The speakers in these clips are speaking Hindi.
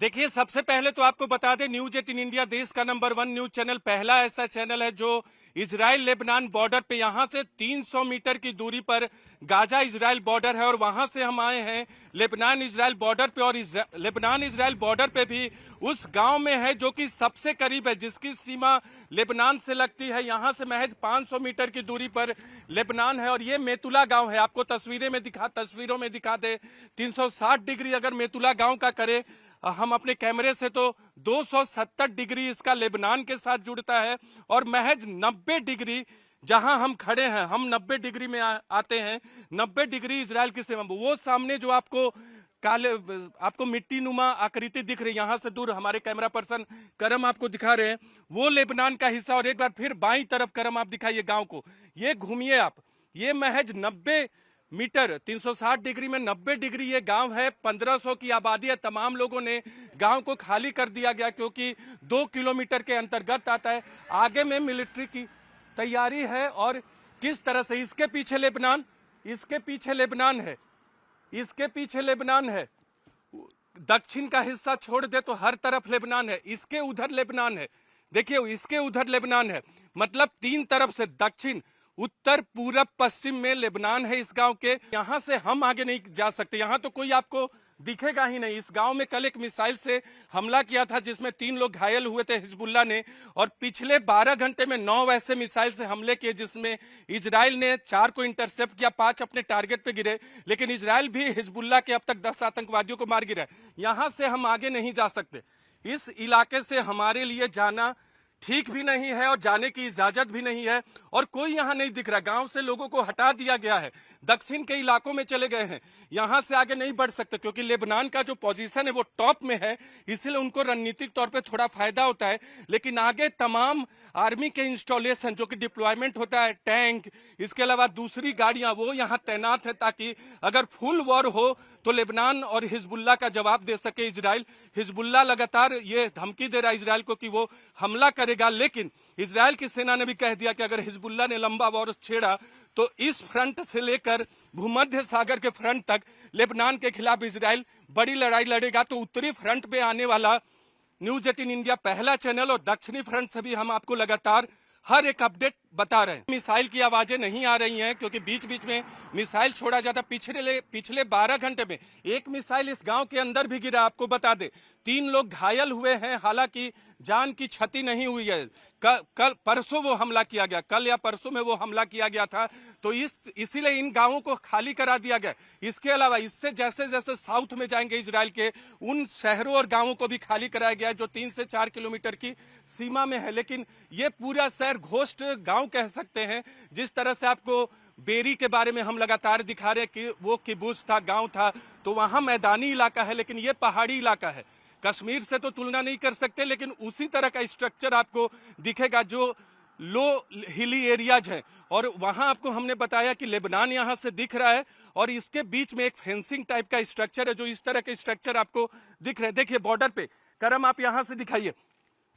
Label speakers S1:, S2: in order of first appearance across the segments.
S1: देखिए, सबसे पहले तो आपको बता दें, न्यूज 18 इंडिया देश का नंबर 1 न्यूज चैनल, पहला ऐसा चैनल है जो इजराइल लेबनान बॉर्डर पे, यहां से 300 मीटर की दूरी पर गाजा इजराइल बॉर्डर है और वहां से हम आए हैं लेबनान इजराइल बॉर्डर पे। और लेबनान इजराइल बॉर्डर पे भी उस गांव में है जो कि सबसे करीब है, जिसकी सीमा लेबनान से लगती है। यहां से महज 500 मीटर की दूरी पर लेबनान है और ये मेतुला गांव है। आपको तस्वीरों में दिखा दे, 360 डिग्री अगर मेतुला गांव का करे हम अपने कैमरे से, तो 270 डिग्री इसका लेबनान के साथ जुड़ता है और महज 90 डिग्री जहां हम खड़े हैं, हम 90 डिग्री में आते हैं। 90 डिग्री इजराइल की सीमा। वो सामने जो आपको मिट्टी नुमा आकृति दिख रही है, यहां से दूर हमारे कैमरा पर्सन करम आपको दिखा रहे हैं, वो लेबनान का हिस्सा। और एक बार फिर बाईं तरफ करम आप दिखाइए गांव को, ये घूमिए आप, ये महज 90 मीटर 360 डिग्री में 90 डिग्री ये गांव है। 1500 की आबादी है। तमाम लोगों ने गांव को खाली कर दिया गया क्योंकि 2 किलोमीटर के अंतर्गत आता है। आगे में मिलिट्री की तैयारी है और किस तरह से इसके पीछे लेबनान है, इसके पीछे लेबनान है। दक्षिण का हिस्सा छोड़ दे तो हर तरफ लेबनान है, इसके उधर लेबनान है। देखिए, इसके उधर लेबनान है, मतलब 3 तरफ से, दक्षिण, उत्तर, पूरब, पश्चिम में लेबनान है इस गांव के। यहां से हम आगे नहीं जा सकते, यहां तो कोई आपको दिखेगा ही नहीं। इस गांव में कल एक मिसाइल से हमला किया था जिसमें 3 लोग घायल हुए थे हिजबुल्लाह ने, और पिछले 12 घंटे में 9 वैसे मिसाइल से हमले किए जिसमें इजराइल ने 4 को इंटरसेप्ट किया, 5 अपने टारगेट पे गिरे। लेकिन इजराइल भी हिजबुल्लाह के अब तक 10 आतंकवादियों को मार गिरा है। यहां से हम आगे नहीं जा सकते, इस इलाके से हमारे लिए जाना ठीक भी नहीं है और जाने की इजाजत भी नहीं है। और कोई यहां नहीं दिख रहा, गांव से लोगों को हटा दिया गया है, दक्षिण के इलाकों में चले गए हैं। यहां से आगे नहीं बढ़ सकते क्योंकि लेबनान का जो पोजीशन है वो टॉप में है, इसीलिए उनको रणनीतिक तौर पे थोड़ा फायदा होता है। लेकिन आगे तमाम आर्मी के इंस्टॉलेशन जो कि डिप्लॉयमेंट होता है, टैंक, इसके अलावा दूसरी गाड़ियां, वो यहां तैनात है ताकि अगर फुल वॉर हो तो लेबनान और हिजबुल्लाह का जवाब दे सके इजराइल। हिजबुल्लाह लगातार ये धमकी दे रहा है इजराइल को कि वो हमला करेगा, लेकिन इजराइल की सेना ने भी कह दिया कि अगर हिजबुल्लाह ने लंबा वॉर छेड़ा तो इस फ्रंट से लेकर भूमध्य सागर के फ्रंट तक लेबनान के खिलाफ इजराइल बड़ी लड़ाई लड़ेगा। तो उत्तरी फ्रंट पे आने वाला न्यूज 18 इंडिया पहला चैनल, और दक्षिणी फ्रंट से भी हम आपको लगातार हर एक अपडेट बता रहे हैं। मिसाइल की आवाजें नहीं आ रही हैं क्योंकि बीच बीच में मिसाइल छोड़ा जाता। पिछले 12 घंटे में एक मिसाइल इस गांव के अंदर भी गिरा। आपको बता दे 3 लोग घायल हुए हैं, हालांकि जान की क्षति नहीं हुई है। कल परसों वो हमला किया गया, कल या परसों में वो हमला किया गया था, तो इसीलिए इन गांवों को खाली करा दिया गया। इसके अलावा इससे जैसे जैसे साउथ में जाएंगे इजराइल के, उन शहरों और गांवों को भी खाली कराया गया जो 3 से 4 किलोमीटर की सीमा में है। लेकिन ये पूरा शहर घोस्ट गांव कह सकते हैं। जिस तरह से आपको बेरी के बारे में हम लगातार दिखा रहे हैं कि वो किबुत्ज था, गांव था, तो वहां मैदानी इलाका है, लेकिन ये पहाड़ी इलाका है। कश्मीर से तो तुलना नहीं कर सकते, लेकिन उसी तरह का स्ट्रक्चर आपको दिखेगा जो लो हिली एरियाज है। और वहां आपको हमने बताया कि लेबनान यहां से दिख रहा है और इसके बीच में एक फेंसिंग टाइप का स्ट्रक्चर है, जो इस तरह के स्ट्रक्चर आपको दिख रहे हैं। देखिए बॉर्डर पे, करम आप यहां से दिखाइए,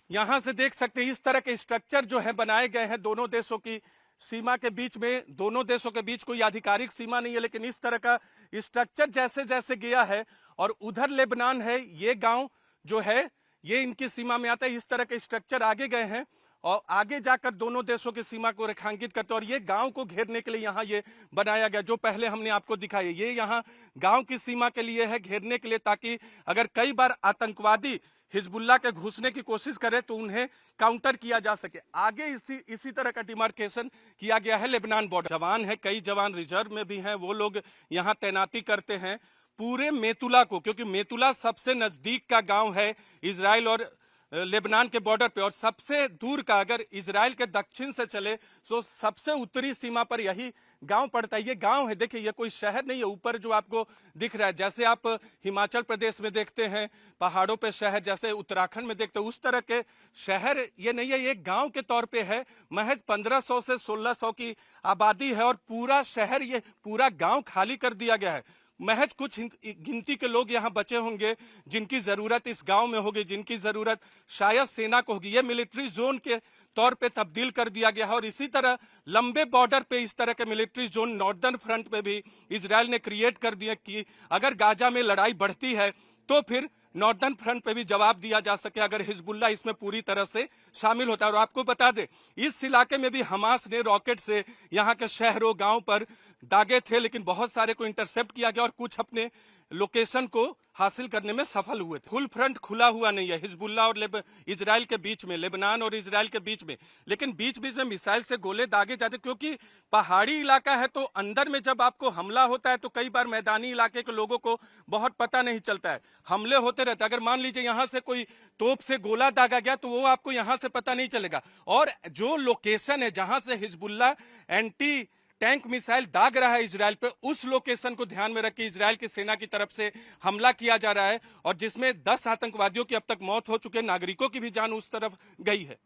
S1: यहां से देख सकते हैं इस तरह के स्ट्रक्चर जो है बनाए गए हैं दोनों देशों की सीमा के बीच में। दोनों देशों के बीच कोई आधिकारिक सीमा नहीं है, लेकिन इस तरह का स्ट्रक्चर जैसे जैसे गया है। और उधर लेबनान है, ये गांव जो है ये इनकी सीमा में आता है। इस तरह के स्ट्रक्चर आगे गए हैं और आगे जाकर दोनों देशों की सीमा को रेखांकित करते हैं। और ये गांव को घेरने के लिए यहाँ ये बनाया गया, जो पहले हमने आपको दिखाया। ये यहाँ गांव की सीमा के लिए है, घेरने के लिए, ताकि अगर कई बार आतंकवादी हिजबुल्लाह के घुसने की कोशिश करे तो उन्हें काउंटर किया जा सके। आगे इसी तरह का डिमार्केशन किया गया है लेबनान बॉर्डर। जवान है, कई जवान रिजर्व में भी हैं, वो लोग यहाँ तैनाती करते हैं पूरे मेतुला को, क्योंकि मेतुला सबसे नजदीक का गांव है इजराइल और लेबनान के बॉर्डर पे। और सबसे दूर का, अगर इजराइल के दक्षिण से चले तो सबसे उत्तरी सीमा पर यही गांव पड़ता है। ये गांव है, देखिए ये कोई शहर नहीं है। ऊपर जो आपको दिख रहा है, जैसे आप हिमाचल प्रदेश में देखते हैं पहाड़ों पे शहर, जैसे उत्तराखंड में देखते हैं, उस तरह के शहर ये नहीं है। ये गांव के तौर पे है। महज 1500 से 1600 की आबादी है और पूरा शहर, ये पूरा गांव खाली कर दिया गया है। महज कुछ गिनती के लोग यहाँ बचे होंगे जिनकी जरूरत इस गांव में होगी, जिनकी जरूरत शायद सेना को होगी। ये मिलिट्री जोन के तौर पे तब्दील कर दिया गया है। और इसी तरह लंबे बॉर्डर पे इस तरह के मिलिट्री जोन नॉर्दर्न फ्रंट पे भी इजराइल ने क्रिएट कर दिया कि अगर गाजा में लड़ाई बढ़ती है तो फिर नॉर्दर्न फ्रंट पे भी जवाब दिया जा सके अगर हिजबुल्लाह इसमें पूरी तरह से शामिल होता है। और आपको बता दें, इस इलाके में भी हमास ने रॉकेट से यहाँ के शहरों गांव पर दागे थे, लेकिन बहुत सारे को इंटरसेप्ट किया गया और कुछ अपने लोकेशन को हासिल करने में सफल हुए थे। फुल फ्रंट खुला हुआ नहीं है हिजबुल्लाह और इजराइल के बीच में, लेबनान और इजराइल के बीच में, लेकिन बीच बीच में मिसाइल से गोले दागे जाते, क्योंकि पहाड़ी इलाका है तो अंदर में जब आपको हमला होता है तो कई बार मैदानी इलाके के लोगों को बहुत पता नहीं चलता है, हमले होते रहते हैं। अगर मान लीजिए यहां से कोई तोप से गोला दागा गया तो वो आपको यहां से पता नहीं चलेगा। और जो लोकेशन है जहां से हिजबुल्लाह एंटी टैंक मिसाइल दाग रहा है इजराइल पे, उस लोकेशन को ध्यान में रख के इजराइल की सेना की तरफ से हमला किया जा रहा है, और जिसमें 10 आतंकवादियों की अब तक मौत हो चुकी है, नागरिकों की भी जान उस तरफ गई है।